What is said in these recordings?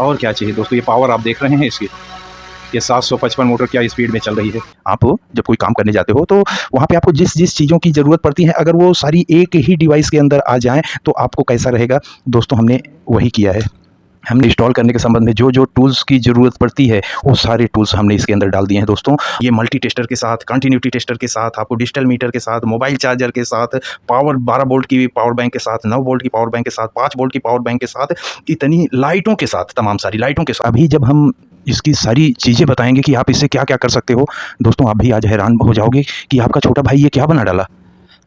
और क्या चाहिए दोस्तों। ये पावर आप देख रहे हैं इसकी, ये 755 मोटर क्या स्पीड में चल रही है। आप जब कोई काम करने जाते हो तो वहाँ पे आपको जिस जिस चीज़ों की ज़रूरत पड़ती है, अगर वो सारी एक ही डिवाइस के अंदर आ जाएँ तो आपको कैसा रहेगा दोस्तों। हमने वही किया है। हमने इंस्टॉल करने के संबंध में जो जो टूल्स की ज़रूरत पड़ती है वो सारे टूल्स हमने इसके अंदर डाल दिए हैं दोस्तों। ये मल्टी टेस्टर के साथ, कंटिन्यूटी टेस्टर के साथ, आपको डिजिटल मीटर के साथ, मोबाइल चार्जर के साथ, पावर 12 वोल्ट की पावर बैंक के साथ, 9 वोल्ट की पावर बैंक के साथ, 5 वोल्ट की पावर बैंक के साथ, इतनी लाइटों के साथ, तमाम सारी लाइटों के साथ। अभी जब हम इसकी सारी चीज़ें बताएँगे कि आप इससे क्या-क्या कर सकते हो, दोस्तों आप भी आज हैरान हो जाओगे कि आपका छोटा भाई ये क्या बना डाला।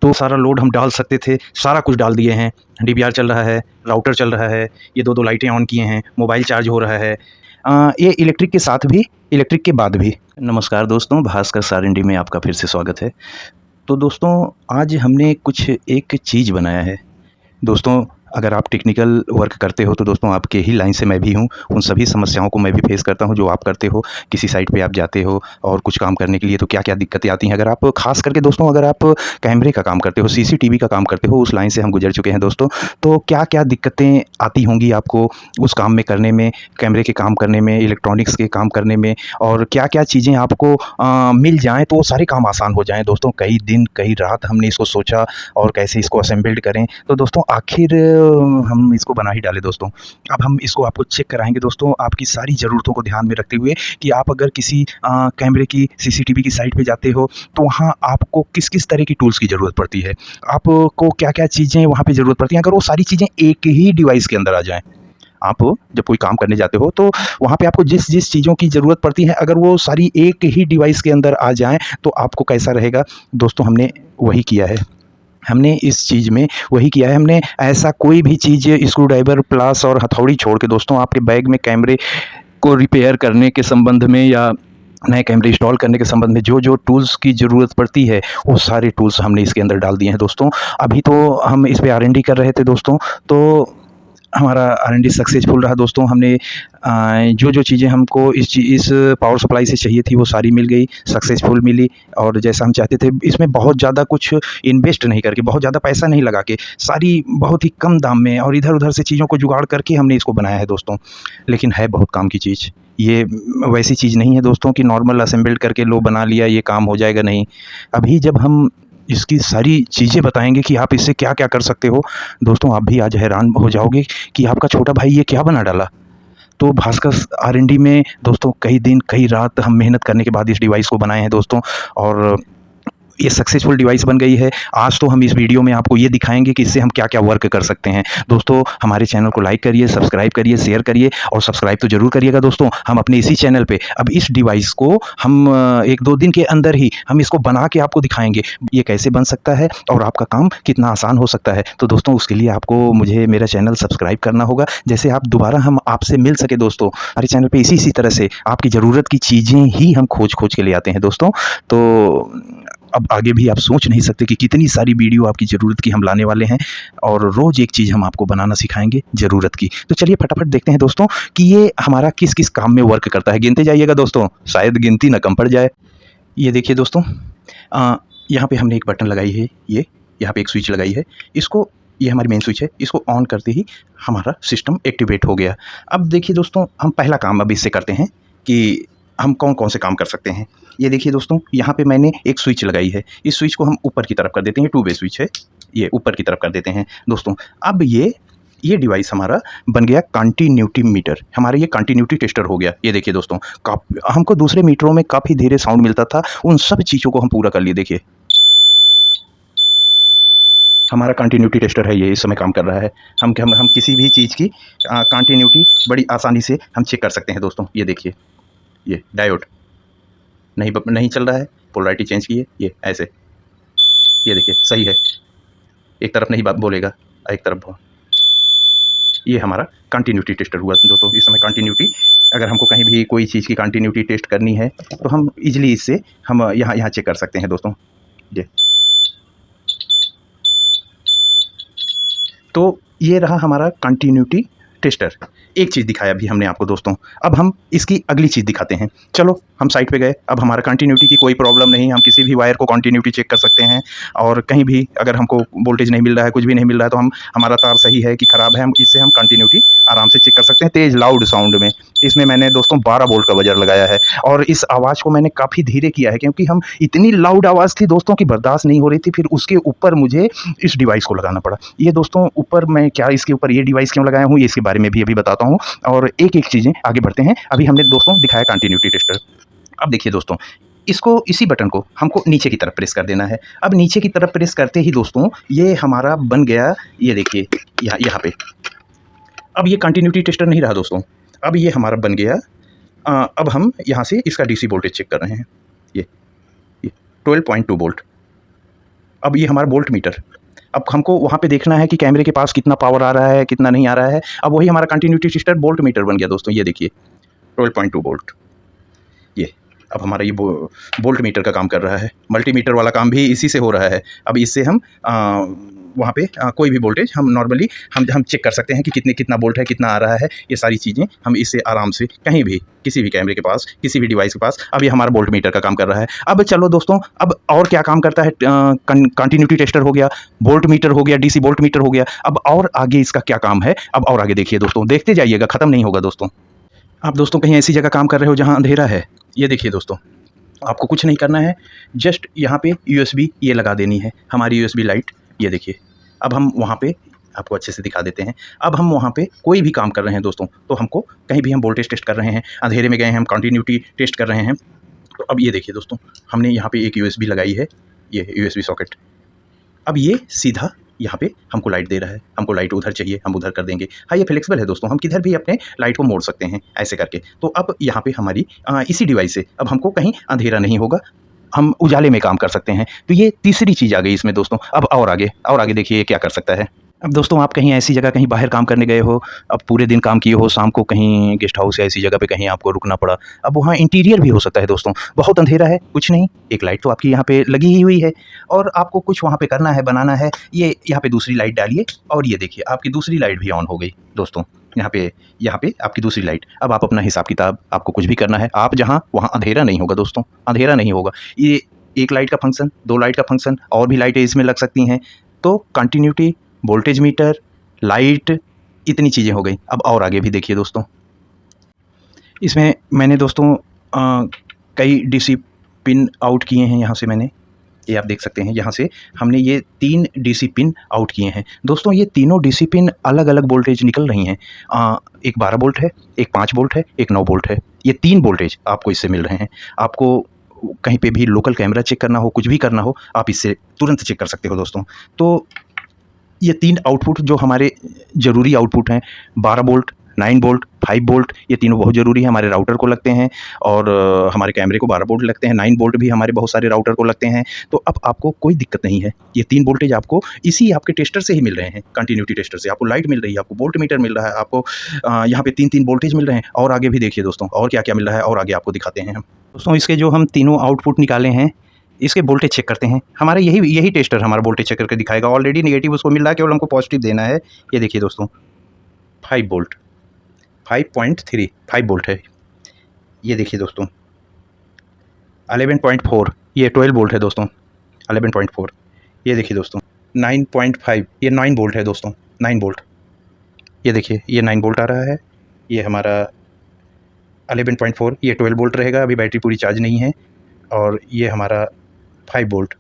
तो सारा लोड हम डाल सकते थे, सारा कुछ डाल दिए हैं। डीवीआर चल रहा है, राउटर चल रहा है, ये 2-2 लाइटें ऑन किए हैं, मोबाइल चार्ज हो रहा है। ये इलेक्ट्रिक के साथ भी, इलेक्ट्रिक के बाद भी। नमस्कार दोस्तों, भास्कर सारिंडी में आपका फिर से स्वागत है। तो दोस्तों आज हमने कुछ एक चीज़ बनाया है। दोस्तों अगर आप टेक्निकल वर्क करते हो तो दोस्तों आपके ही लाइन से मैं भी हूँ। उन सभी समस्याओं को मैं भी फेस करता हूँ जो आप करते हो। किसी साइट पे आप जाते हो और कुछ काम करने के लिए तो क्या-क्या दिक्कतें आती हैं। अगर आप ख़ास करके दोस्तों अगर आप कैमरे का काम करते हो, सीसीटीवी का काम करते हो, उस लाइन से हम गुज़र चुके हैं दोस्तों। तो क्या-क्या दिक्कतें आती होंगी आपको उस काम में करने में, कैमरे के काम करने में, इलेक्ट्रॉनिक्स के काम करने में, और क्या-क्या चीज़ें आपको मिल जाएँ तो वो सारे काम आसान हो जाएँ दोस्तों। कई दिन, कई रात हमने इसको सोचा और कैसे इसको असेंबल्ड करें। तो दोस्तों आखिर हम इसको बना ही डाले दोस्तों। अब हम इसको आपको चेक कराएँगे दोस्तों, आपकी सारी ज़रूरतों को ध्यान में रखते हुए कि आप अगर किसी कैमरे की, सीसीटीवी की साइट पे जाते हो, तो वहाँ आपको किस-किस तरह की टूल्स की ज़रूरत पड़ती है। आपको क्या-क्या चीज़ें वहाँ पे ज़रूरत पड़ती हैं, अगर वो सारी चीज़ें एक ही डिवाइस के अंदर आ जाएँ। आप जब कोई काम करने जाते हो तो वहाँ पे आपको जिस-जिस चीज़ों की ज़रूरत पड़ती है, अगर वो सारी एक ही डिवाइस के अंदर आ जाएँ, तो आपको कैसा रहेगा। दोस्तों हमने वही किया है। हमने इस चीज़ में वही किया है। हमने ऐसा कोई भी चीज़, स्क्रूड्राइवर, प्लास और हथौड़ी छोड़ के दोस्तों आपके बैग में कैमरे को रिपेयर करने के संबंध में या नए कैमरे इंस्टॉल करने के संबंध में जो-जो टूल्स की ज़रूरत पड़ती है, वो सारे टूल्स हमने इसके अंदर डाल दिए हैं दोस्तों। अभी तो हम इस पे आर-एन-डी कर रहे थे दोस्तों, तो हमारा आर-एन-डी सक्सेसफुल रहा दोस्तों। हमने जो-जो चीज़ें हमको इस पावर सप्लाई से चाहिए थी वो सारी मिल गई, सक्सेसफुल मिली और जैसा हम चाहते थे। इसमें बहुत ज़्यादा कुछ इन्वेस्ट नहीं करके, बहुत ज़्यादा पैसा नहीं लगा के, सारी बहुत ही कम दाम में और इधर-उधर से चीज़ों को जुगाड़ करके हमने इसको बनाया है दोस्तों। लेकिन है बहुत काम की चीज़। ये वैसी चीज़ नहीं है दोस्तों कि नॉर्मल असेंबल्ड करके लो बना लिया, ये काम हो जाएगा, नहीं। अभी जब हम इसकी सारी चीज़ें बताएँगे कि आप इससे क्या-क्या कर सकते हो, दोस्तों आप भी आज हैरान हो जाओगे कि आपका छोटा भाई ये क्या बना डाला। तो भास्कर आर-एन-डी में दोस्तों कई दिन, कई रात हम मेहनत करने के बाद इस डिवाइस को बनाए हैं दोस्तों, और ये सक्सेसफुल डिवाइस बन गई है। आज तो हम इस वीडियो में आपको ये दिखाएँगे कि इससे हम क्या-क्या वर्क कर सकते हैं। दोस्तों हमारे चैनल को लाइक करिए, सब्सक्राइब करिए, शेयर करिए और सब्सक्राइब तो ज़रूर करिएगा दोस्तों। हम अपने इसी चैनल पे अब इस डिवाइस को हम 1-2 दिन के अंदर ही हम इसको बना के आपको दिखाएँगे। ये कैसे बन सकता है और आपका काम कितना आसान हो सकता है। तो दोस्तों उसके लिए आपको मुझे मेरा चैनल सब्सक्राइब करना होगा, जैसे आप दोबारा हम आपसे मिल सके दोस्तों। हमारे चैनल पे इसी तरह से आपकी ज़रूरत की चीज़ें ही हम खोज-खोज के ले आते हैं दोस्तों। तो अब आगे भी आप सोच नहीं सकते कि कितनी सारी वीडियो आपकी ज़रूरत की हम लाने वाले हैं और रोज़ एक चीज़ हम आपको बनाना सिखाएँगे ज़रूरत की। तो चलिए फटाफट देखते हैं दोस्तों कि ये हमारा किस-किस काम में वर्क करता है। गिनते जाइएगा दोस्तों, शायद गिनती ना कम पड़ जाए। ये देखिए दोस्तों, यहाँ पे हमने एक बटन लगाई है, ये यहाँ पे एक स्विच लगाई है। इसको, ये हमारी मेन स्विच है, इसको ऑन करते ही हमारा सिस्टम एक्टिवेट हो गया। अब देखिए दोस्तों, हम पहला काम अब इससे करते हैं कि हम कौन-कौन से काम कर सकते हैं। ये देखिए दोस्तों, यहाँ पे मैंने एक स्विच लगाई है। इस स्विच को हम ऊपर की तरफ कर देते हैं, 2 वे स्विच है, ये ऊपर की तरफ कर देते हैं दोस्तों। अब ये डिवाइस हमारा बन गया कंटिन्यूटी मीटर। हमारा ये कंटिन्यूटी टेस्टर हो गया। ये देखिए दोस्तों, हमको दूसरे मीटरों में काफ़ी धीरे साउंड मिलता था, उन सब चीज़ों को हम पूरा कर लिए। देखिए हमारा कंटिन्यूटी टेस्टर है, ये इस समय काम कर रहा है। हम किसी भी चीज़ की कंटिन्यूटी बड़ी आसानी से हम चेक कर सकते हैं दोस्तों। ये देखिए, ये डायोड नहीं चल रहा है, पोलैरिटी चेंज की है, ये ऐसे, ये देखिए सही है, एक तरफ नहीं बात बोलेगा, एक तरफ ये हमारा कंटिन्यूटी टेस्टर हुआ दोस्तों। इस समय कंटिन्यूटी, अगर हमको कहीं भी कोई चीज़ की कंटिन्यूटी टेस्ट करनी है तो हम ईज़िली इससे हम यहाँ चेक कर सकते हैं दोस्तों। ये तो ये रहा हमारा कंटिन्यूटी टेस्टर एक चीज़ दिखाया अभी हमने आपको दोस्तों। अब हम इसकी अगली चीज़ दिखाते हैं। चलो हम साइट पे गए, अब हमारा कंटिन्यूटी की कोई प्रॉब्लम नहीं, हम किसी भी वायर को कंटिन्यूटी चेक कर सकते हैं और कहीं भी अगर हमको वोल्टेज नहीं मिल रहा है, कुछ भी नहीं मिल रहा है, तो हम हमारा तार सही है कि ख़राब है, हम इससे हम कंटिन्यूटी आराम से चेक कर सकते हैं तेज़ लाउड साउंड में। इसमें मैंने दोस्तों 12 वोल्ट का बजर लगाया है और इस आवाज़ को मैंने काफ़ी धीरे किया है क्योंकि हम इतनी लाउड आवाज़ थी दोस्तों कि बर्दाश्त नहीं हो रही थी। फिर उसके ऊपर मुझे इस डिवाइस को लगाना पड़ा। ये दोस्तों ऊपर मैं क्या इसके ऊपर ये डिवाइस क्यों लगाया हूँ, इसके बारे में भी अभी बताता हूँ और एक-एक चीज़ें आगे बढ़ते हैं। अभी हमने दोस्तों दिखाया कंटिन्यूटी टेस्टर। अब देखिए दोस्तों, इसको इसी बटन को हमको नीचे की तरफ प्रेस कर देना है। अब नीचे की तरफ प्रेस करते ही दोस्तों ये हमारा बन गया, ये देखिए यहाँ पे। अब ये कंटिन्यूटी टेस्टर नहीं रहा दोस्तों, अब ये हमारा बन गया। अब हम यहाँ से इसका डीसी वोल्टेज चेक कर रहे हैं। ये 12.2 वोल्ट। अब ये हमारा वोल्ट मीटर। अब हमको वहाँ पे देखना है कि कैमरे के पास कितना पावर आ रहा है, कितना नहीं आ रहा है। अब वही हमारा कंटिन्यूटी टेस्टर वोल्ट मीटर बन गया दोस्तों। ये देखिए 12.2 वोल्ट। ये अब हमारा ये वोल्ट मीटर का काम कर रहा है। मल्टीमीटर वाला काम भी इसी से हो रहा है। अब इससे हम वहाँ पे कोई भी वोल्टेज हम नॉर्मली हम चेक कर सकते हैं कि कितना वोल्ट है, कितना आ रहा है। ये सारी चीज़ें हम इससे आराम से कहीं भी किसी भी कैमरे के पास, किसी भी डिवाइस के पास। अब ये हमारा वोल्ट मीटर का काम कर रहा है। अब चलो दोस्तों, अब और क्या काम करता है, कंटिन्यूटी टेस्टर हो गया, वोल्ट मीटर हो गया, डीसी वोल्ट मीटर हो गया। अब और आगे इसका क्या काम है, अब और आगे देखिए दोस्तों, देखते जाइएगा, ख़त्म नहीं होगा दोस्तों। आप दोस्तों कहीं ऐसी जगह काम कर रहे हो जहाँ अंधेरा है, ये देखिए दोस्तों, आपको कुछ नहीं करना है, जस्ट यहाँ पे यूएसबी ये लगा देनी है, हमारी यूएसबी लाइट। ये देखिए, अब हम वहाँ पे आपको अच्छे से दिखा देते हैं। अब हम वहाँ पे कोई भी काम कर रहे हैं दोस्तों, तो हमको कहीं भी हम वोल्टेज टेस्ट कर रहे हैं, अंधेरे में गए हैं, हम कंटिन्यूटी टेस्ट कर रहे हैं। तो अब ये देखिए दोस्तों, हमने यहाँ पे एक यूएसबी लगाई है, ये यूएसबी सॉकेट। अब ये सीधा यहाँ पे हमको लाइट दे रहा है, हमको लाइट उधर चाहिए, हम उधर कर देंगे। हाँ, ये फ्लेक्सिबल है दोस्तों, हम किधर भी अपने लाइट को मोड़ सकते हैं ऐसे करके। तो अब यहाँ पे हमारी इसी डिवाइस से अब हमको कहीं अंधेरा नहीं होगा, हम उजाले में काम कर सकते हैं। तो ये तीसरी चीज़ आ गई इसमें दोस्तों। अब और आगे देखिए ये क्या कर सकता है। अब दोस्तों आप कहीं ऐसी जगह, कहीं बाहर काम करने गए हो, अब पूरे दिन काम किए हो, शाम को कहीं गेस्ट हाउस या ऐसी जगह पे कहीं आपको रुकना पड़ा। अब वहाँ इंटीरियर भी हो सकता है दोस्तों, बहुत अंधेरा है, कुछ नहीं, एक लाइट तो आपकी यहाँ पे लगी ही हुई है और आपको कुछ वहाँ पे करना है, बनाना है। ये यहाँ पे दूसरी लाइट डालिए और ये देखिए आपकी दूसरी लाइट भी ऑन हो गई दोस्तों। यहाँ पे आपकी दूसरी लाइट। अब आप अपना हिसाब किताब, आपको कुछ भी करना है, आप जहाँ वहाँ अंधेरा नहीं होगा दोस्तों, अंधेरा नहीं होगा। ये एक लाइट का फंक्शन, 2 लाइट का फंक्शन, और भी लाइटें इसमें लग सकती हैं। तो कंटिन्यूटी, वोल्टेज मीटर, लाइट, इतनी चीज़ें हो गई। अब और आगे भी देखिए दोस्तों, इसमें मैंने दोस्तों कई डीसी पिन आउट किए हैं। यहाँ से मैंने, ये आप देख सकते हैं, यहाँ से हमने ये 3 डीसी पिन आउट किए हैं दोस्तों। ये तीनों डीसी पिन अलग अलग वोल्टेज निकल रही हैं। एक 12 वोल्ट है, एक 5 वोल्ट है, एक 9 वोल्ट है। ये 3 वोल्टेज आपको इससे मिल रहे हैं। आपको कहीं पे भी लोकल कैमरा चेक करना हो, कुछ भी करना हो, आप इससे तुरंत चेक कर सकते हो दोस्तों। तो ये 3 आउटपुट जो हमारे ज़रूरी आउटपुट हैं, 12 वोल्ट, 9 वोल्ट, 5 वोल्ट, ये तीनों बहुत ज़रूरी है। हमारे राउटर को लगते हैं और हमारे कैमरे को 12 वोल्ट लगते हैं, 9 वोल्ट भी हमारे बहुत सारे राउटर को लगते हैं। तो अब आपको कोई दिक्कत नहीं है, ये 3 वोल्टेज आपको इसी आपके टेस्टर से ही मिल रहे हैं, कंटिन्यूटी टेस्टर से। आपको लाइट मिल रही है, आपको वोल्ट मीटर मिल रहा है, आपको यहाँ पे 3-3 वोल्टेज मिल रहे हैं। और आगे भी देखिए दोस्तों, और क्या क्या मिल रहा है, और आगे आपको दिखाते हैं हम दोस्तों। इसके जो हम तीनों आउटपुट निकाले हैं, इसके वोल्टेज चेक करते हैं। हमारा यही टेस्टर हमारा वोल्टेज चेक करके दिखाएगा। ऑलरेडी नेगेटिव उसको मिल रहा है, केवल हमको पॉजिटिव देना है। ये देखिए दोस्तों, 5 वोल्ट, 5.3, 5 वोल्ट है। ये देखिए दोस्तों 11.4, ये 12 वोल्ट है दोस्तों, 11.4। ये देखिए दोस्तों 9.5, ये 9 वोल्ट है दोस्तों, 9 वोल्ट। ये देखिए ये 9 वोल्ट आ रहा है। ये हमारा 11.4, ये 12 वोल्ट रहेगा, अभी बैटरी पूरी चार्ज नहीं है। और ये हमारा 5 वोल्ट,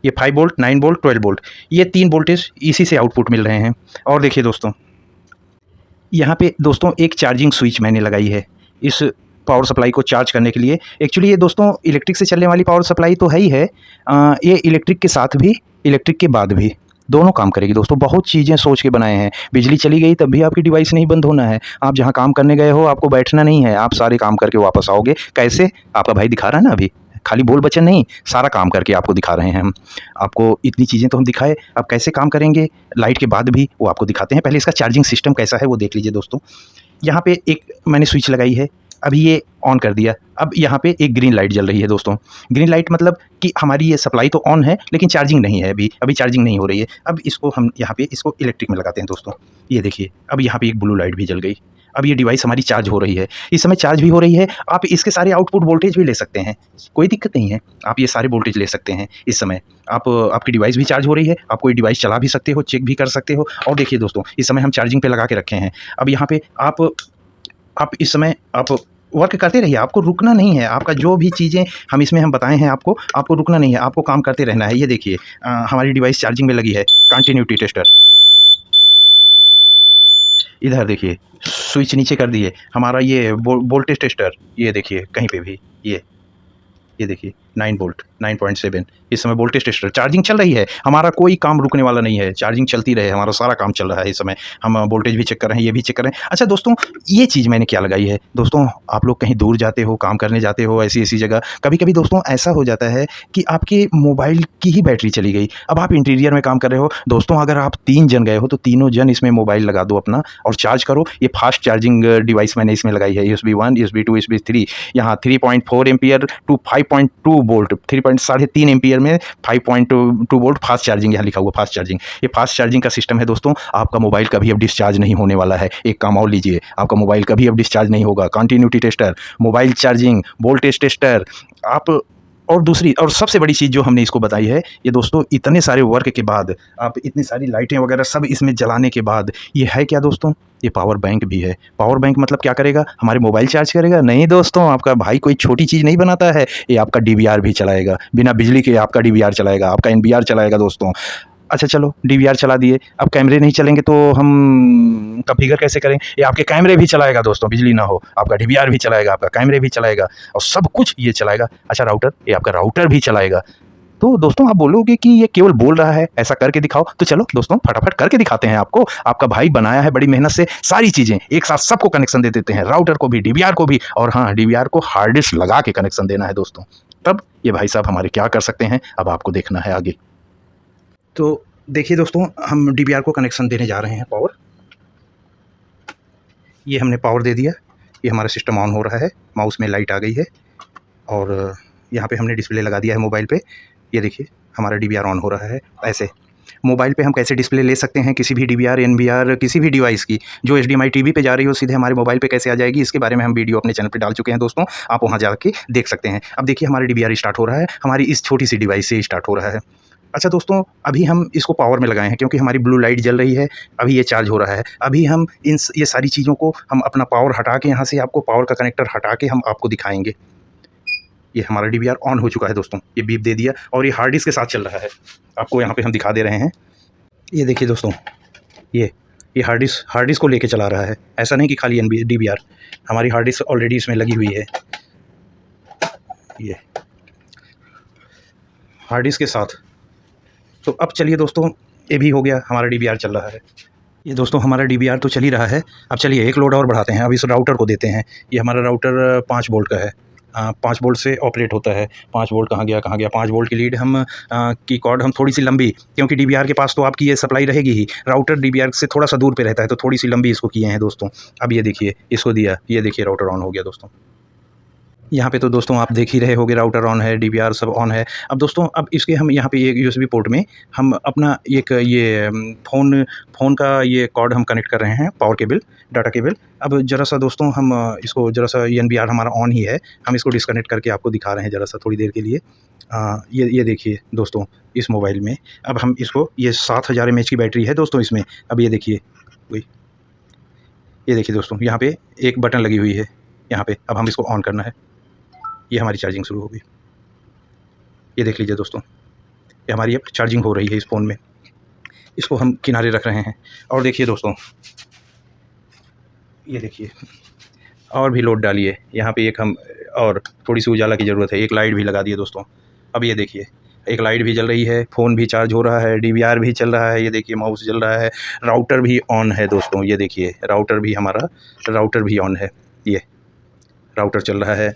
ये 5 वोल्ट, 9 वोल्ट, 12 वोल्ट, ये 3 वोल्टेज इसी से आउटपुट मिल रहे हैं। और देखिए दोस्तों, यहाँ पे दोस्तों एक चार्जिंग स्विच मैंने लगाई है इस पावर सप्लाई को चार्ज करने के लिए। एक्चुअली ये दोस्तों इलेक्ट्रिक से चलने वाली पावर सप्लाई तो है ही है, ये इलेक्ट्रिक के साथ भी, इलेक्ट्रिक के बाद भी दोनों काम करेगी दोस्तों। बहुत चीज़ें सोच के बनाए हैं। बिजली चली गई तब भी आपकी डिवाइस नहीं बंद होना है। आप जहाँ काम करने गए हो, आपको बैठना नहीं है, आप सारे काम करके वापस आओगे। कैसे, आपका भाई दिखा रहा है ना, अभी खाली बोल बचन नहीं, सारा काम करके आपको दिखा रहे हैं हम। आपको इतनी चीज़ें तो हम दिखाए, अब कैसे काम करेंगे लाइट के बाद भी वो आपको दिखाते हैं। पहले इसका चार्जिंग सिस्टम कैसा है वो देख लीजिए दोस्तों। यहाँ पे एक मैंने स्विच लगाई है, अभी ये ऑन कर दिया, अब यहाँ पे एक ग्रीन लाइट जल रही है दोस्तों। ग्रीन लाइट मतलब कि हमारी ये सप्लाई तो ऑन है लेकिन चार्जिंग नहीं है, अभी चार्जिंग नहीं हो रही है। अब इसको हम यहाँ पे इसको इलेक्ट्रिक में लगाते हैं दोस्तों। ये देखिए अब यहाँ पे एक ब्लू लाइट भी जल गई। अब ये डिवाइस हमारी चार्ज हो रही है, इस समय चार्ज भी हो रही है। आप इसके सारे आउटपुट वोल्टेज भी ले सकते हैं, कोई दिक्कत नहीं है। आप ये सारे वोल्टेज ले सकते हैं इस समय। आप आपकी डिवाइस भी चार्ज हो रही है, आप कोई डिवाइस चला भी सकते हो, चेक भी कर सकते हो। और देखिए दोस्तों इस समय हम चार्जिंग पे लगा के रखे हैं। अब यहाँ पे आप इस समय आप वर्क करते रहिए, आपको रुकना नहीं है। आपका जो भी चीज़ें हम बताए हैं आपको रुकना नहीं है, आपको काम करते रहना है। ये देखिए हमारी डिवाइस चार्जिंग में लगी है। कंटिन्यूटी टेस्टर, इधर देखिए स्विच नीचे कर दिए। हमारा ये वोल्टेज टेस्टर, ये देखिए कहीं पे भी ये देखिए 9 वोल्ट 9.7 इस समय वोल्टेज टेस्टर चार्जिंग चल रही है। हमारा कोई काम रुकने वाला नहीं है, चार्जिंग चलती रहे, हमारा सारा काम चल रहा है इस समय। हम वोल्टेज भी चेक कर रहे हैं, ये भी चेक कर रहे हैं। अच्छा दोस्तों ये चीज़ मैंने क्या लगाई है दोस्तों, आप लोग कहीं दूर जाते हो, काम करने जाते हो ऐसी ऐसी जगह, कभी कभी दोस्तों ऐसा हो जाता है कि आपके मोबाइल की ही बैटरी चली गई। अब आप इंटीरियर में काम कर रहे हो दोस्तों, अगर आप 3 जन गए हो तो तीनों जन इसमें मोबाइल लगा दो अपना और चार्ज करो। ये फास्ट चार्जिंग डिवाइस मैंने इसमें लगाई है, USB 1 USB 2 USB 3। यहाँ 3.4 एम्पियर टू 5.2 वोल्ट, 3.3 एम्पियर में 5.2 वोल्ट फास्ट चार्जिंग, यहाँ लिखा हुआ फास्ट चार्जिंग। ये फास्ट चार्जिंग का सिस्टम है दोस्तों। आपका मोबाइल कभी अब डिस्चार्ज नहीं होने वाला है। एक काम और लीजिए, आपका मोबाइल कभी अब डिस्चार्ज नहीं होगा। Continuity tester, mobile charging, voltage tester, आप और दूसरी और सबसे बड़ी चीज़ जो हमने इसको बताई है, ये दोस्तों इतने सारे वर्क के बाद, आप इतनी सारी लाइटें वगैरह सब इसमें जलाने के बाद, ये है क्या दोस्तों, ये पावर बैंक भी है। पावर बैंक मतलब क्या करेगा, हमारे मोबाइल चार्ज करेगा? नहीं दोस्तों, आपका भाई कोई छोटी चीज़ नहीं बनाता है, ये आपका DVR भी चलाएगा। बिना बिजली के आपका DVR चलाएगा, आपका NVR चलाएगा दोस्तों। अच्छा चलो DVR चला दिए, अब कैमरे नहीं चलेंगे तो हम कॉन्फ़िगर कैसे करें? ये आपके कैमरे भी चलाएगा दोस्तों, बिजली ना हो, आपका DVR भी चलाएगा, आपका कैमरे भी चलाएगा और सब कुछ ये चलाएगा। अच्छा राउटर, ये आपका राउटर भी चलाएगा। तो दोस्तों आप बोलोगे कि ये केवल बोल रहा है, ऐसा करके दिखाओ, तो चलो दोस्तों फटाफट करके दिखाते हैं आपको। आपका भाई बनाया है बड़ी मेहनत से, सारी चीज़ें एक साथ सबको कनेक्शन दे देते हैं, राउटर को भी, DVR को भी, और हाँ DVR को हार्ड डिस्क लगा के कनेक्शन देना है दोस्तों। तब ये भाई साहब हमारे क्या कर सकते हैं, अब आपको देखना है आगे। तो देखिए दोस्तों हम DVR को कनेक्शन देने जा रहे हैं पावर। ये हमने पावर दे दिया, ये हमारा सिस्टम ऑन हो रहा है, माउस में लाइट आ गई है और यहाँ पे हमने डिस्प्ले लगा दिया है मोबाइल पे। ये देखिए हमारा DVR ऑन हो रहा है। ऐसे मोबाइल पे हम कैसे डिस्प्ले ले सकते हैं किसी भी DVR NVR किसी भी डिवाइस की, जो HDMI TV पे जा रही हो सीधे हमारे मोबाइल पे कैसे आ जाएगी, इसके बारे में हम वीडियो अपने चैनल पे डाल चुके हैं दोस्तों, आप वहाँ जाके देख सकते हैं। अब देखिए हमारा DVR स्टार्ट हो रहा है, हमारी इस छोटी सी डिवाइस से स्टार्ट हो रहा है। अच्छा दोस्तों अभी हम इसको पावर में लगाए हैं क्योंकि हमारी ब्लू लाइट जल रही है, अभी ये चार्ज हो रहा है। अभी हम ये सारी चीज़ों को हम अपना पावर हटा के, यहाँ से आपको पावर का कनेक्टर हटा के हम आपको दिखाएंगे। ये हमारा DVR ऑन हो चुका है दोस्तों, ये बीप दे दिया और ये हार्ड डिस्क के साथ चल रहा है, आपको यहाँ पे हम दिखा दे रहे हैं। ये देखिए दोस्तों ये हार्ड डिस्क को लेके चला रहा है, ऐसा नहीं कि खाली DVR, हमारी हार्ड डिस्क ऑलरेडी इसमें लगी हुई है। ये हार्ड डिस्क के साथ। तो अब चलिए दोस्तों ये भी हो गया, हमारा DVR चल रहा है। ये दोस्तों हमारा DVR तो चल ही रहा है। अब चलिए एक लोड और बढ़ाते हैं, अब इस राउटर को देते हैं। ये हमारा राउटर 5 वोल्ट का है, 5 वोल्ट से ऑपरेट होता है। 5 वोल्ट कहाँ गया 5 वोल्ट की लीड हम की कॉर्ड हम थोड़ी सी लंबी, क्योंकि DVR के पास तो आपकी ये सप्लाई रहेगी ही, राउटर DVR से थोड़ा सा दूर पे रहता है, तो थोड़ी सी लंबी इसको किए हैं दोस्तों। अब ये देखिए इसको दिया, ये देखिए राउटर ऑन हो गया दोस्तों। यहाँ पे तो दोस्तों आप देख ही रहे होगे राउटर ऑन है, DVR सब ऑन है। अब दोस्तों अब इसके हम यहाँ पे एक USB पोर्ट में हम अपना एक ये फ़ोन का ये कॉर्ड हम कनेक्ट कर रहे हैं, पावर केबल, डाटा केबल। अब ज़रा सा दोस्तों हम इसको ज़रा सा, NVR हमारा ऑन ही है, हम इसको डिस्कनेक्ट करके आपको दिखा रहे हैं ज़रा सा थोड़ी देर के लिए। ये देखिए दोस्तों इस मोबाइल में अब हम इसको, ये 7000 mAh की बैटरी है दोस्तों इसमें। अब ये देखिए दोस्तों यहाँ पे एक बटन लगी हुई है यहाँ पे, अब हम इसको ऑन करना है, ये हमारी चार्जिंग शुरू हो गई। ये देख लीजिए दोस्तों ये हमारी अब चार्जिंग हो रही है इस फ़ोन में। इसको हम किनारे रख रहे हैं और देखिए दोस्तों ये देखिए और भी लोड डालिए, यहाँ पे एक हम और थोड़ी सी उजाला की ज़रूरत है, एक लाइट भी लगा दिए दोस्तों। अब ये देखिए एक लाइट भी जल रही है, फ़ोन भी चार्ज हो रहा है, DVR भी चल रहा है, ये देखिए माउस जल रहा है, राउटर भी ऑन है दोस्तों। ये देखिए राउटर भी ऑन है, ये राउटर चल रहा है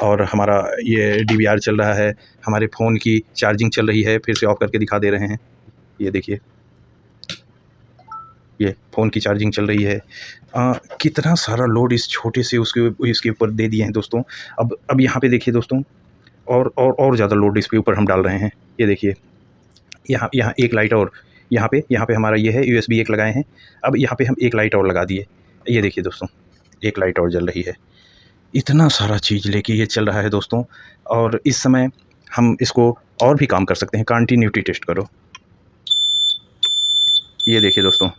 और हमारा ये DVR चल रहा है, हमारे फ़ोन की चार्जिंग चल रही है। फिर से ऑफ करके दिखा दे रहे हैं, ये देखिए ये फ़ोन की चार्जिंग चल रही है। कितना सारा लोड इस छोटे से इसके ऊपर दे दिए हैं दोस्तों। अब यहाँ पे देखिए दोस्तों, और ज़्यादा लोड इसके ऊपर हम डाल रहे हैं। ये देखिए, यहाँ यहाँ एक लाइट और, यहाँ पे हमारा ये है USB एक लगाए हैं। अब यहाँ पे हम एक लाइट और लगा दिए। ये देखिए दोस्तों, एक लाइट और जल रही है। इतना सारा चीज़ लेके ये चल रहा है दोस्तों। और इस समय हम इसको और भी काम कर सकते हैं। कंटिन्यूटी टेस्ट करो। ये देखिए दोस्तों,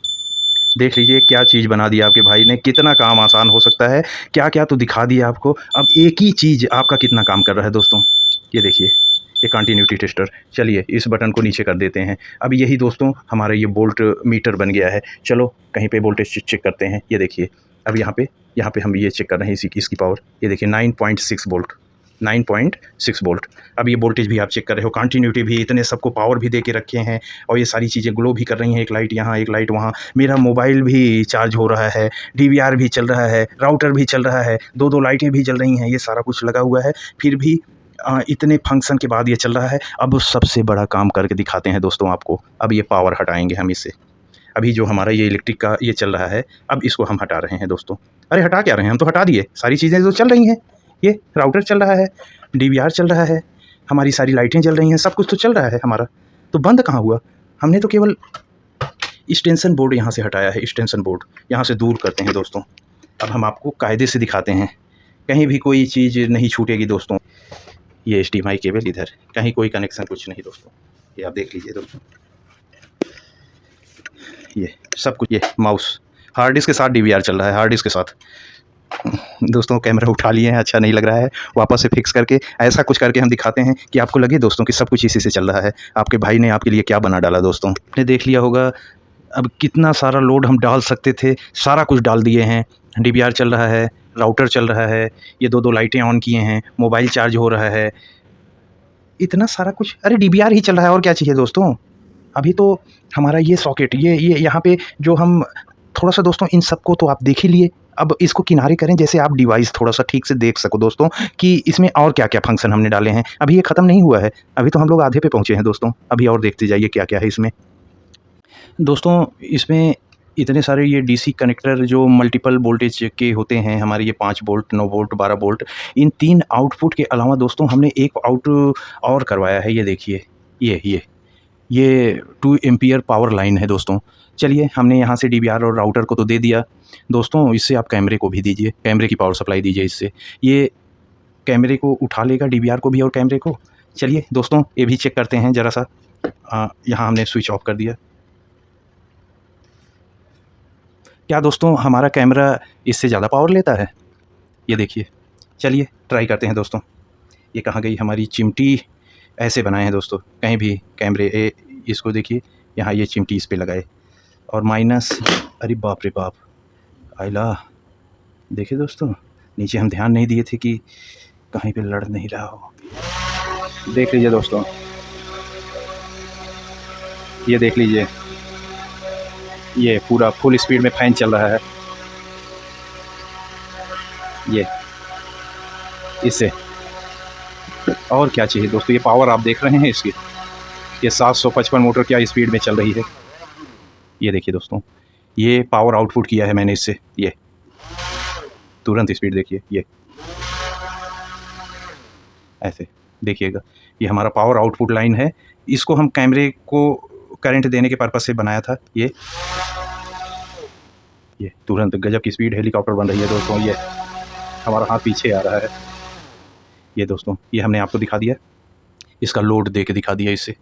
देख लीजिए क्या चीज़ बना दी आपके भाई ने। कितना काम आसान हो सकता है, क्या क्या तो दिखा दिया आपको। अब एक ही चीज़ आपका कितना काम कर रहा है दोस्तों। ये देखिए, ये कंटिन्यूटी टेस्टर। चलिए इस बटन को नीचे कर देते हैं। अब यही दोस्तों हमारा ये वोल्ट मीटर बन गया है। चलो कहीं पे वोल्टेज चेक करते हैं। ये देखिए, अब यहाँ पे हम ये चेक कर रहे हैं इसकी पावर। ये देखिए 9.6 वोल्ट, 9.6 वोल्ट। अब ये वोल्टेज भी आप चेक कर रहे हो, कंटिन्यूटी भी, इतने सबको पावर भी दे के रखे हैं। और ये सारी चीज़ें ग्लो भी कर रही हैं। एक लाइट यहाँ, एक लाइट वहाँ। मेरा मोबाइल भी चार्ज हो रहा है, DVR भी चल रहा है, राउटर भी चल रहा है, दो लाइटें भी जल रही हैं। ये सारा कुछ लगा हुआ है, फिर भी इतने फंक्शन के बाद ये चल रहा है। अब सबसे बड़ा काम करके दिखाते हैं दोस्तों आपको। अब ये पावर हटाएंगे हम इससे। अभी जो हमारा ये इलेक्ट्रिक का ये चल रहा है, अब इसको हम हटा रहे हैं दोस्तों। अरे हटा क्या रहे हैं, हम तो हटा दिए। सारी चीज़ें तो चल रही हैं। ये राउटर चल रहा है, DVR चल रहा है, हमारी सारी लाइटें जल रही हैं, सब कुछ तो चल रहा है हमारा। तो बंद कहाँ हुआ? हमने तो केवल एक्सटेंशन बोर्ड यहाँ से हटाया है। एक्सटेंशन बोर्ड यहाँ से दूर करते हैं दोस्तों। अब हम आपको कायदे से दिखाते हैं, कहीं भी कोई चीज़ नहीं छूटेगी दोस्तों। ये HDMI केबल इधर, कहीं कोई कनेक्शन कुछ नहीं दोस्तों। ये आप देख लीजिए दोस्तों, ये सब कुछ। ये माउस हार्ड डिस्क के साथ DVR चल रहा है, हार्ड डिस्क के साथ। दोस्तों कैमरा उठा लिए हैं, अच्छा नहीं लग रहा है, वापस से फिक्स करके ऐसा कुछ करके हम दिखाते हैं कि आपको लगे दोस्तों कि सब कुछ इसी से चल रहा है। आपके भाई ने आपके लिए क्या बना डाला दोस्तों, आपने देख लिया होगा। अब कितना सारा लोड हम डाल सकते थे, सारा कुछ डाल दिए हैं। DVR चल रहा है, राउटर चल रहा है, ये दो लाइटें ऑन किए हैं, मोबाइल चार्ज हो रहा है, इतना सारा कुछ। अरे DVR ही चल रहा है, और क्या चाहिए दोस्तों। अभी तो हमारा ये सॉकेट, ये यहाँ पे जो हम थोड़ा सा दोस्तों, इन सबको तो आप देख ही लिए। अब इसको किनारे करें, जैसे आप डिवाइस थोड़ा सा ठीक से देख सको दोस्तों कि इसमें और क्या क्या फंक्शन हमने डाले हैं। अभी ये ख़त्म नहीं हुआ है, अभी तो हम लोग आधे पे पहुँचे हैं दोस्तों। अभी और देखते जाइए क्या क्या है इसमें दोस्तों। इसमें इतने सारे ये DC कनेक्टर जो मल्टीपल वोल्टेज के होते हैं हमारे, ये 5 वोल्ट, 9 वोल्ट, 12 वोल्ट। इन 3 आउटपुट के अलावा दोस्तों हमने एक आउट और करवाया है। ये देखिए, ये 2 एम्पियर पावर लाइन है दोस्तों। चलिए हमने यहाँ से DVR और राउटर को तो दे दिया दोस्तों, इससे आप कैमरे को भी दीजिए, कैमरे की पावर सप्लाई दीजिए इससे। ये कैमरे को उठा लेगा, DVR को भी और कैमरे को। चलिए दोस्तों ये भी चेक करते हैं ज़रा सा। यहाँ हमने स्विच ऑफ कर दिया। क्या दोस्तों हमारा कैमरा इससे ज़्यादा पावर लेता है? ये देखिए, चलिए ट्राई करते हैं दोस्तों। ये कहाँ गई हमारी चिमटी? ऐसे बनाए हैं दोस्तों, कहीं भी कैमरे इसको देखिए, यहाँ ये चिमटी इस पे लगाए और माइनस। अरे बाप रे बाप, आइला देखिए दोस्तों, नीचे हम ध्यान नहीं दिए थे कि कहीं पे लड़ नहीं रहा हो। देख लीजिए दोस्तों, ये देख लीजिए, ये पूरा फुल स्पीड में फैन चल रहा है। ये इससे और क्या चाहिए दोस्तों। ये पावर आप देख रहे हैं इसकी, ये 755 मोटर क्या स्पीड में चल रही है। ये देखिए दोस्तों, ये पावर आउटपुट किया है मैंने इससे। ये तुरंत स्पीड देखिए, ये ऐसे देखिएगा। ये हमारा पावर आउटपुट लाइन है, इसको हम कैमरे को करंट देने के पर्पज़ से बनाया था। ये तुरंत गजब की स्पीड हेलीकॉप्टर बन रही है दोस्तों। ये हमारा हाथ पीछे आ रहा है। ये दोस्तों, ये हमने आपको दिखा दिया, इसका लोड दे के दिखा दिया इससे।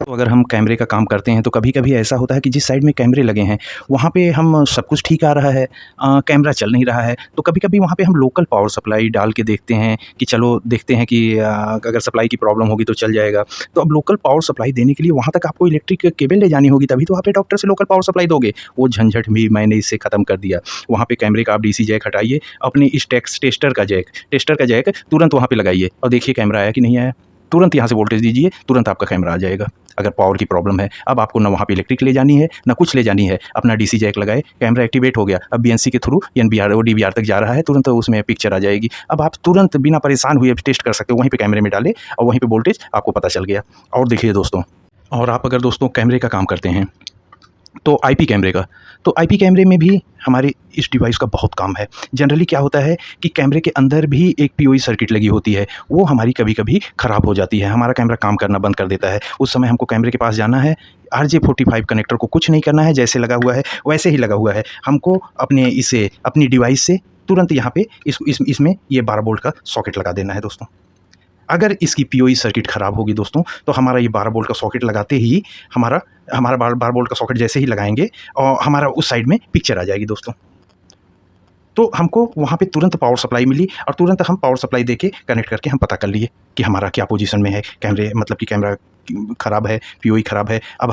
तो अगर हम कैमरे का काम करते हैं तो कभी कभी ऐसा होता है कि जिस साइड में कैमरे लगे हैं वहाँ पे हम सब कुछ ठीक आ रहा है, कैमरा चल नहीं रहा है, तो कभी कभी वहाँ पे हम लोकल पावर सप्लाई डाल के देखते हैं कि चलो देखते हैं कि अगर सप्लाई की प्रॉब्लम होगी तो चल जाएगा। तो अब लोकल पावर सप्लाई देने के लिए वहाँ तक आपको इलेक्ट्रिक केबल ले जानी होगी, तभी तो आप डॉक्टर से लोकल पावर सप्लाई दोगे। वो झंझट भी मैंने इससे ख़त्म कर दिया। वहाँ पर कैमरे का आप DC जैक हटाइए, अपने इस टेस्टर का जैक तुरंत वहाँ पर लगाइए और देखिए कैमरा आया कि नहीं आया। तुरंत यहाँ से वोल्टेज दीजिए, तुरंत आपका कैमरा आ जाएगा। अगर पावर की प्रॉब्लम है, अब आपको ना वहाँ पे इलेक्ट्रिक ले जानी है ना कुछ ले जानी है, अपना DC जैक लगाए, कैमरा एक्टिवेट हो गया। अब BNC के थ्रू NVR और DVR तक जा रहा है, तुरंत उसमें पिक्चर आ जाएगी। अब आप तुरंत बिना परेशान हुए टेस्ट कर सकते हो। वहीं पे कैमरे में डाले और वहीं पे वोल्टेज आपको पता चल गया। और देखिए दोस्तों, और आप अगर दोस्तों कैमरे का काम करते हैं तो आईपी कैमरे का, तो आईपी कैमरे में भी हमारे इस डिवाइस का बहुत काम है। जनरली क्या होता है कि कैमरे के अंदर भी एक पीओई सर्किट लगी होती है, वो हमारी कभी-कभी ख़राब हो जाती है, हमारा कैमरा काम करना बंद कर देता है। उस समय हमको कैमरे के पास जाना है, RJ45 कनेक्टर को कुछ नहीं करना है, जैसे लगा हुआ है वैसे ही लगा हुआ है। हमको अपनी डिवाइस से तुरंत यहाँ पे इसमें ये 12 वोल्ट का सॉकेट लगा देना है दोस्तों। अगर इसकी पीओई सर्किट ख़राब होगी दोस्तों, तो हमारा ये 12 वोल्ट का सॉकेट लगाते ही हमारा हमारा 12 वोल्ट का सॉकेट जैसे ही लगाएंगे और हमारा उस साइड में पिक्चर आ जाएगी दोस्तों। तो हमको वहाँ पे तुरंत पावर सप्लाई मिली और तुरंत हम पावर सप्लाई देके कनेक्ट करके हम पता कर लिए कि हमारा क्या पोजीशन में है कैमरे, मतलब कि कैमरा ख़राब है, पीओई ख़राब है। अब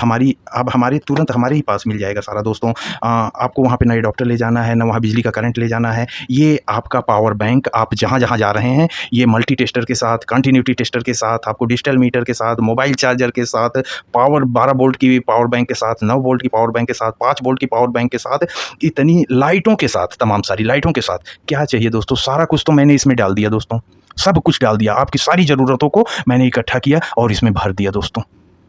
हमारे तुरंत हमारे ही पास मिल जाएगा सारा दोस्तों। आपको वहाँ पे ना एडाप्टर ले जाना है, ना वहाँ बिजली का करंट ले जाना है। ये आपका पावर बैंक, आप जहाँ-जहाँ जा रहे हैं, ये मल्टी टेस्टर के साथ, कंटिन्यूटी टेस्टर के साथ, आपको डिजिटल मीटर के साथ, मोबाइल चार्जर के साथ, पावर 12 वोल्ट की पावर बैंक के साथ, 9 वोल्ट की पावर बैंक के साथ, 5 वोल्ट की पावर बैंक के साथ, इतनी लाइटों के साथ, तमाम सारी लाइटों के साथ, क्या चाहिए दोस्तों? सारा कुछ तो मैंने इसमें डाल दिया दोस्तों। सब कुछ डाल दिया, आपकी सारी ज़रूरतों को मैंने इकट्ठा किया और इसमें भर दिया दोस्तों।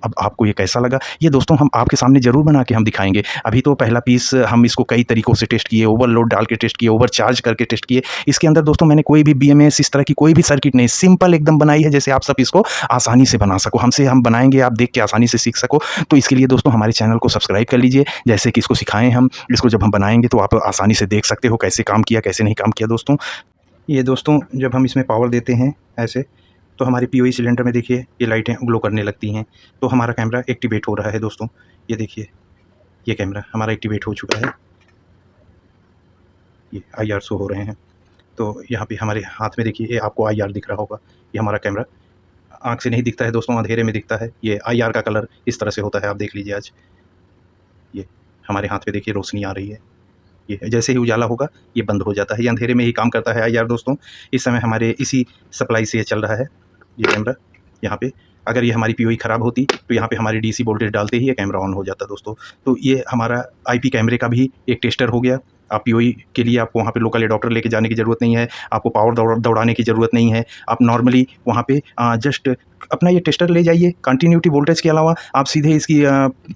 अब आपको ये कैसा लगा? ये दोस्तों हम आपके सामने ज़रूर बना के हम दिखाएँगे। अभी तो पहला पीस हम इसको कई तरीकों से टेस्ट किए, ओवरलोड डाल के टेस्ट किए, ओवरचार्ज करके टेस्ट किए। इसके अंदर दोस्तों मैंने कोई भी बीएमएस इस तरह की कोई भी सर्किट नहीं, सिंपल एकदम बनाई है, जैसे आप सब इसको आसानी से बना सको। हमसे हम बनाएँगे, आप देख के आसानी से सीख सको। तो इसके लिए दोस्तों हमारे चैनल को सब्सक्राइब कर लीजिए, जैसे कि इसको सिखाएँ हम। इसको जब हम बनाएँगे तो आप आसानी से देख सकते हो कैसे काम किया, कैसे नहीं काम किया दोस्तों। ये दोस्तों जब हम इसमें पावर देते हैं ऐसे, तो हमारी पीओई सिलेंडर में देखिए ये लाइटें ग्लो करने लगती हैं, तो हमारा कैमरा एक्टिवेट हो रहा है दोस्तों। ये देखिए, ये कैमरा हमारा एक्टिवेट हो चुका है, ये आईआर शो हो रहे हैं। तो यहाँ पे हमारे हाथ में देखिए ये आपको आईआर दिख रहा होगा, ये हमारा कैमरा आँख से नहीं दिखता है दोस्तों, अंधेरे में दिखता है। ये आईआर का कलर इस तरह से होता है, आप देख लीजिए आज। ये हमारे हाथ पे देखिए रोशनी आ रही है, ये जैसे ही उजाला होगा ये बंद हो जाता है, ये अंधेरे में ही काम करता है आईआर दोस्तों। इस समय हमारे इसी सप्लाई से ये चल रहा है, ये कैमरा। यहाँ पे अगर ये हमारी पीओई ख़राब होती तो यहाँ पे हमारी डीसी वोल्टेज डालते ही ये कैमरा ऑन हो जाता दोस्तों। तो ये हमारा आईपी कैमरे का भी एक टेस्टर हो गया। आप पीओई के लिए आपको वहाँ पे लोकल एडाप्टर लेके जाने की ज़रूरत नहीं है, आपको पावर दौड़ाने की ज़रूरत नहीं है। आप नॉर्मली वहाँ पे जस्ट अपना ये टेस्टर ले जाइए, कंटिन्यूटी वोल्टेज के अलावा आप सीधे इसकी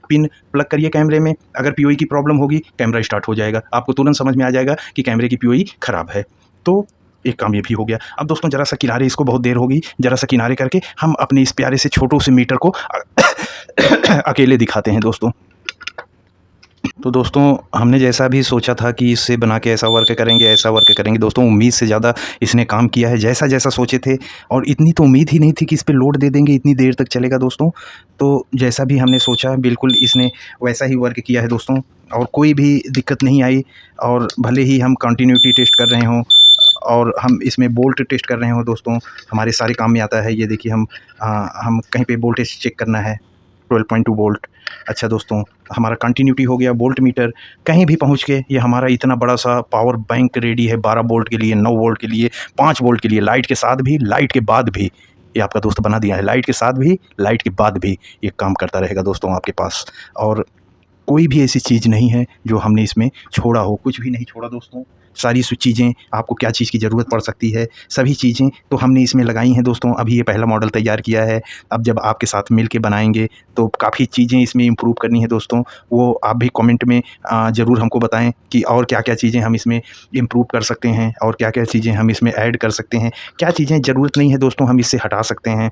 पिन प्लग करिए कैमरे में। अगर पीओई की प्रॉब्लम होगी, कैमरा स्टार्ट हो जाएगा, आपको तुरंत समझ में आ जाएगा कि कैमरे की पीओई ख़राब है। तो एक काम ये भी हो गया। अब दोस्तों ज़रा सा किनारे, इसको बहुत देर होगी, ज़रा सा किनारे करके हम अपने इस प्यारे से छोटू से मीटर को अकेले दिखाते हैं दोस्तों। तो दोस्तों हमने जैसा भी सोचा था कि इससे बना के ऐसा वर्क करेंगे दोस्तों, उम्मीद से ज़्यादा इसने काम किया है, जैसा सोचे थे। और इतनी तो उम्मीद ही नहीं थी कि इस पे लोड दे देंगे, इतनी देर तक चलेगा दोस्तों। तो जैसा भी हमने सोचा बिल्कुल इसने वैसा ही वर्क किया है दोस्तों, और कोई भी दिक्कत नहीं आई। और भले ही हम कंटिन्यूटी टेस्ट कर रहे हों और हम इसमें वोल्ट टेस्ट कर रहे हों दोस्तों, हमारे सारे काम में आता है। ये देखिए हम कहीं पे वोल्टेज चेक करना है, 12.2 वोल्ट। अच्छा दोस्तों, हमारा कंटिन्यूटी हो गया, वोल्ट मीटर कहीं भी पहुंच के ये हमारा इतना बड़ा सा पावर बैंक रेडी है, 12 वोल्ट के लिए, 9 वोल्ट के लिए, 5 वोल्ट के लिए, लाइट के साथ भी, लाइट के बाद भी। ये आपका दोस्त बना दिया है, लाइट के साथ भी, लाइट के बाद भी ये काम करता रहेगा दोस्तों आपके पास। और कोई भी ऐसी चीज़ नहीं है जो हमने इसमें छोड़ा हो, कुछ भी नहीं छोड़ा दोस्तों। सारी चीज़ें, आपको क्या चीज़ की ज़रूरत पड़ सकती है, सभी चीज़ें तो हमने इसमें लगाई हैं दोस्तों। अभी ये पहला मॉडल तैयार किया है, अब जब आपके साथ मिल के बनाएंगे तो काफ़ी चीज़ें इसमें इम्प्रूव करनी है दोस्तों। वो आप भी कमेंट में ज़रूर हमको बताएं कि और क्या-क्या चीज़ें हम इसमें इम्प्रूव कर सकते हैं, और क्या-क्या चीज़ें हम इसमें ऐड कर सकते हैं, क्या चीज़ें ज़रूरत नहीं है दोस्तों हम इससे हटा सकते हैं।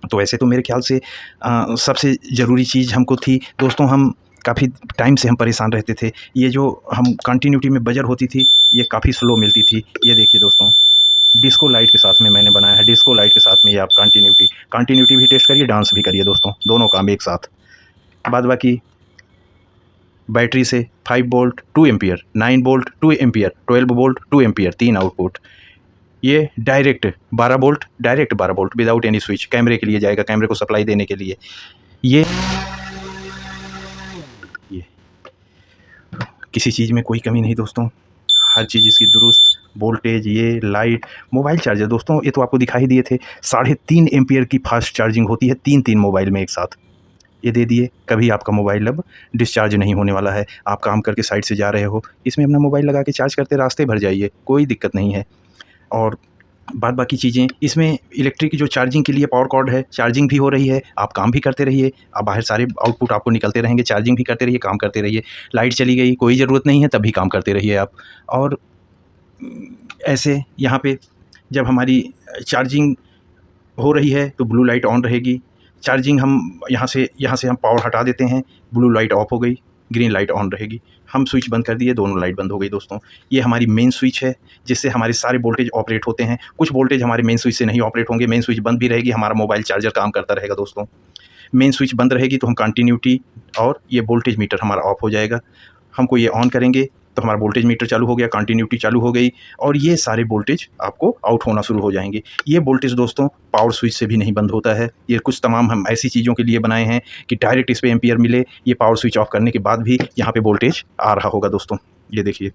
तो ऐसे तो मेरे ख़्याल से सबसे ज़रूरी चीज़ हमको थी दोस्तों, हम काफ़ी टाइम से हम परेशान रहते थे। ये जो हम कंटिन्यूटी में बजर होती थी, ये काफ़ी स्लो मिलती थी। ये देखिए दोस्तों, डिस्को लाइट के साथ में मैंने बनाया है, डिस्को लाइट के साथ में ये आप कंटिन्यूटी भी टेस्ट करिए, डांस भी करिए दोस्तों, दोनों काम एक साथ। बाद बाकी बैटरी से 5 volt 2 ampere, 9 volt 2 ampere, 12 volt 2 ampere, 3 output. ये direct 12 volt without any switch कैमरे के लिए जाएगा, कैमरे को सप्लाई देने के लिए। ये किसी चीज़ में कोई कमी नहीं दोस्तों, हर चीज़ इसकी दुरुस्त, वोल्टेज, ये लाइट, मोबाइल चार्जर दोस्तों ये तो आपको दिखाई दिए थे, 3.5 एम्पीयर की फास्ट चार्जिंग होती है, 3 मोबाइल में एक साथ। ये दे दिए, कभी आपका मोबाइल अब डिस्चार्ज नहीं होने वाला है। आप काम करके साइड से जा रहे हो, इसमें अपना मोबाइल लगा के चार्ज करते रास्ते भर जाइए, कोई दिक्कत नहीं है। और बाद बाकी चीज़ें इसमें इलेक्ट्रिक जो चार्जिंग के लिए पावर कॉर्ड है, चार्जिंग भी हो रही है, आप काम भी करते रहिए, आप बाहर सारे आउटपुट आपको निकलते रहेंगे, चार्जिंग भी करते रहिए, काम करते रहिए। लाइट चली गई, कोई ज़रूरत नहीं है, तब भी काम करते रहिए आप। और ऐसे यहाँ पे जब हमारी चार्जिंग हो रही है तो ब्लू लाइट ऑन रहेगी। चार्जिंग हम यहाँ से हम पावर हटा देते हैं, ब्लू लाइट ऑफ हो गई, ग्रीन लाइट ऑन रहेगी। हम स्विच बंद कर दिए, दोनों लाइट बंद हो गई दोस्तों। ये हमारी मेन स्विच है जिससे हमारे सारे वोल्टेज ऑपरेट होते हैं। कुछ वोल्टेज हमारे मेन स्विच से नहीं ऑपरेट होंगे, मेन स्विच बंद भी रहेगी, हमारा मोबाइल चार्जर काम करता रहेगा दोस्तों। मेन स्विच बंद रहेगी तो हम कंटिन्यूटी और ये वोल्टेज मीटर हमारा ऑफ हो जाएगा। हमको ये ऑन करेंगे तो हमारा वोल्टेज मीटर चालू हो गया, कंटिन्यूटी चालू हो गई और ये सारे वोल्टेज आपको आउट होना शुरू हो जाएंगे। ये वोल्टेज दोस्तों पावर स्विच से भी नहीं बंद होता है। ये कुछ तमाम हम ऐसी चीज़ों के लिए बनाए हैं कि डायरेक्ट इस पर एम्पियर मिले। ये पावर स्विच ऑफ करने के बाद भी यहाँ पे वोल्टेज आ रहा होगा दोस्तों। ये देखिए,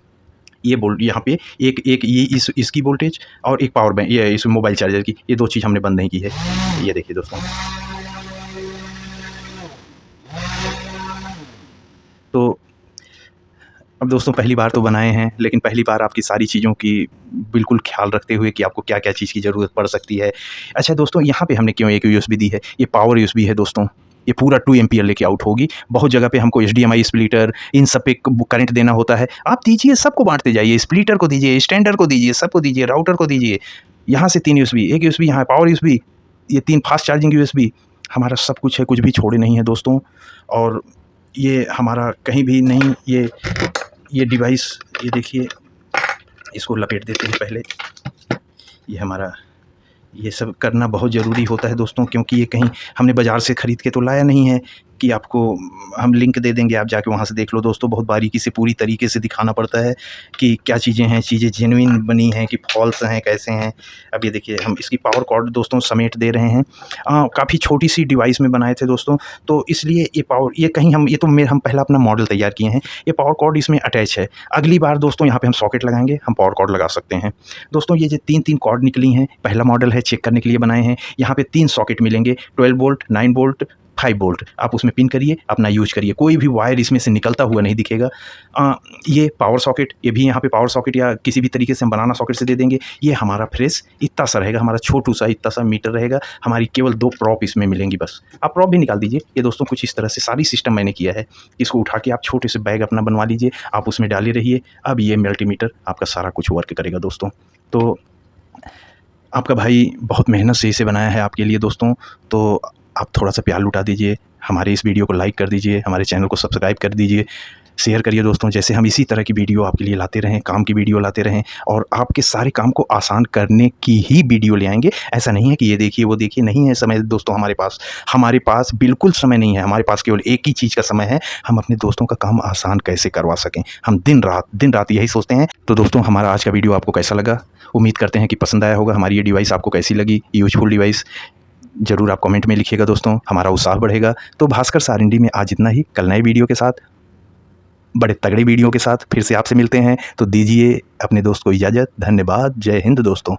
ये यहाँ पे एक ये इसकी वोल्टेज और एक पावर बैंक, ये इस मोबाइल चार्जर की, ये दो चीज़ हमने बंद नहीं की है। ये देखिए दोस्तों, तो अब दोस्तों पहली बार तो बनाए हैं, लेकिन पहली बार आपकी सारी चीज़ों की बिल्कुल ख्याल रखते हुए कि आपको क्या-क्या चीज़ की ज़रूरत पड़ सकती है। अच्छा दोस्तों, यहाँ पे हमने क्यों एक यूएसबी दी है, ये पावर यूएसबी है दोस्तों। ये पूरा 2 एम्पीयर लेके आउट होगी। बहुत जगह पे हमको एचडीएमआई स्प्लिटर इन सब पे करंट देना होता है। आप दीजिए, सबको बाँटते जाइए, स्प्लिटर को दीजिए, स्टैंडर को दीजिए, सबको दीजिए, राउटर को दीजिए। यहाँ से 3 यूएसबी, एक यूएसबी यहाँ पावर यूएसबी, ये 3 फास्ट चार्जिंग यूएसबी, हमारा सब कुछ है, कुछ भी छोड़े नहीं है दोस्तों। और ये हमारा कहीं भी नहीं, ये डिवाइस, ये देखिए, इसको लपेट देते हैं पहले। ये हमारा, ये सब करना बहुत ज़रूरी होता है दोस्तों, क्योंकि ये कहीं हमने बाज़ार से ख़रीद के तो लाया नहीं है कि आपको हम लिंक दे देंगे, आप जाके वहाँ से देख लो दोस्तों। बहुत बारीकी से पूरी तरीके से दिखाना पड़ता है कि क्या चीज़ें हैं, चीज़ें जेन्युइन बनी हैं कि फॉल्स हैं, कैसे हैं। अब ये देखिए, हम इसकी पावर कॉर्ड दोस्तों समेट दे रहे हैं। काफ़ी छोटी सी डिवाइस में बनाए थे दोस्तों, तो इसलिए ये पावर, ये कहीं हम, ये तो हम पहला अपना मॉडल तैयार किए हैं, ये पावर कॉर्ड इसमें अटैच है। अगली बार दोस्तों यहाँ पर हम सॉकेट लगाएंगे, हम पावर कॉर्ड लगा सकते हैं दोस्तों। ये जो 3-3 कॉर्ड निकली हैं, पहला मॉडल है, चेक करने के लिए बनाए हैं। यहाँ पे 3 सॉकेट मिलेंगे, 12 वोल्ट, 9 वोल्ट, 5 वोल्ट। आप उसमें पिन करिए, अपना यूज करिए, कोई भी वायर इसमें से निकलता हुआ नहीं दिखेगा। ये पावर सॉकेट, ये भी यहाँ पे पावर सॉकेट या किसी भी तरीके से हम बनाना सॉकेट से दे देंगे। ये हमारा फ्रेश इतना सा रहेगा, हमारा छोटू सा इतना सा मीटर रहेगा। हमारी केवल 2 प्रॉप इसमें मिलेंगी बस। आप प्रॉप भी निकाल दीजिए। ये दोस्तों कुछ इस तरह से सारी सिस्टम मैंने किया है। इसको उठा के आप छोटे से बैग अपना बनवा लीजिए, आप उसमें डाले रहिए। अब ये मल्टीमीटर आपका सारा कुछ वर्क करेगा दोस्तों। तो आपका भाई बहुत मेहनत से इसे बनाया है आपके लिए दोस्तों, तो आप थोड़ा-सा प्यार लुटा दीजिए, हमारे इस वीडियो को लाइक कर दीजिए, हमारे चैनल को सब्सक्राइब कर दीजिए, शेयर करिए दोस्तों। जैसे हम इसी तरह की वीडियो आपके लिए लाते रहें, काम की वीडियो लाते रहें और आपके सारे काम को आसान करने की ही वीडियो ले आएँगे। ऐसा नहीं है कि ये देखिए, वो देखिए, नहीं है समय दोस्तों हमारे पास बिल्कुल समय नहीं है। हमारे पास केवल एक ही चीज़ का समय है, हम अपने दोस्तों का काम आसान कैसे करवा सकें। हम दिन रात यही सोचते हैं। तो दोस्तों, हमारा आज का वीडियो आपको कैसा लगा? उम्मीद करते हैं कि पसंद आया होगा। हमारी ये डिवाइस आपको कैसी लगी, यूज़फुल डिवाइस, ज़रूर आप कमेंट में लिखिएगा दोस्तों, हमारा उत्साह बढ़ेगा। तो भास्कर सारिंडी में आज इतना ही। कल नए वीडियो के साथ, बड़े तगड़े वीडियो के साथ फिर से आपसे मिलते हैं। तो दीजिए अपने दोस्त को इजाज़त। धन्यवाद। जय हिंद दोस्तों।